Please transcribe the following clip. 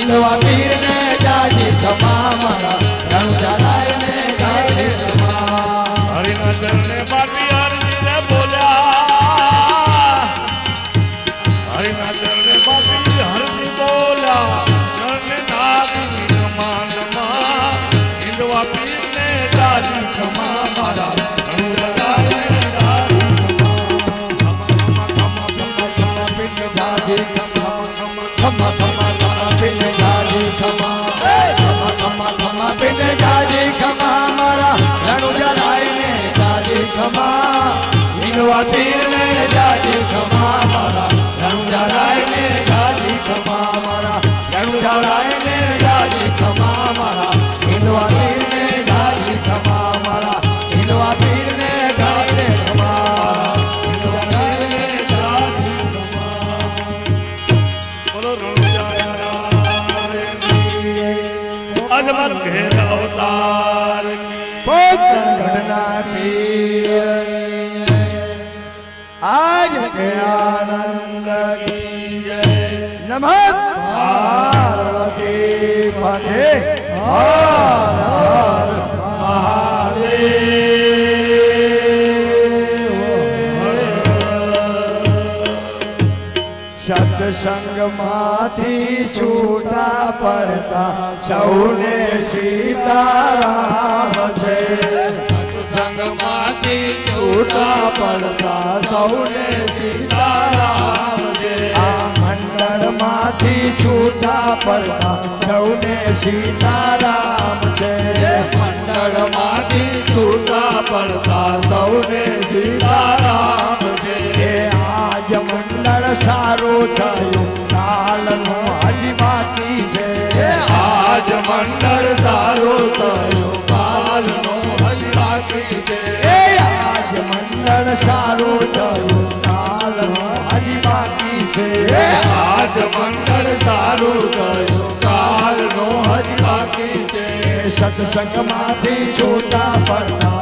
હિંદવા પીર ને જાજી ખમા મારા રણુજરાય ને જાજી ખમા હરિના ચરણે બાપી હરજી ને બોલ્યા હરિના ચરણે બાપી હરજી બોલ્યા નરને નાગી નમા નમા હિંદવા પીર ને જાજી ખમા મારા રણુજરાય ને જાજી ખમા ખમા પિન જાજી ખમા ખમા ખમા પિન જાજી ખમા મારા રણુજરાય ને જાજી ખમા હિંદવા પીર ને જાજી ખમા મારા રણુજરાય ને જાજી ખમા મારા રણુજરાય ને જાજી ખમા મારા હિંદવા પીર ને જાજી ખમા મારા હિંદવા પીર ને જાજી ખમા મારા રણુજરાય ને જાજી ખમા બોલો અજમલ ઘેર અવતાર ઘટના પીર આજ કે આનંદ કી જય નમઃ પાર્વતી પતે હર હર મહાદેવ સત્સંગ માંથી છૂટા પડતા સૌને સીતારામ છે સત્સંગમાંથી છૂટા પડતા સૌને સીતારામ છે આ મંડળ માંથી છૂટા પડતા સૌને સીતારામ છે મંડળ માંથી છૂટા પડતા સૌને સીતારામ છે આજ મંડળ સારું થયું કાલનું હજી બાકી છે આજ મંડળ સારું થયું કાલનું હજી બાકી છે આજ મંડળ સારું થયું કાલનું હજી બાકી છે આજ મંડળ સારું થયું કાલનું હજી બાકી છે સત્સંગ માંથી છૂટા પડતા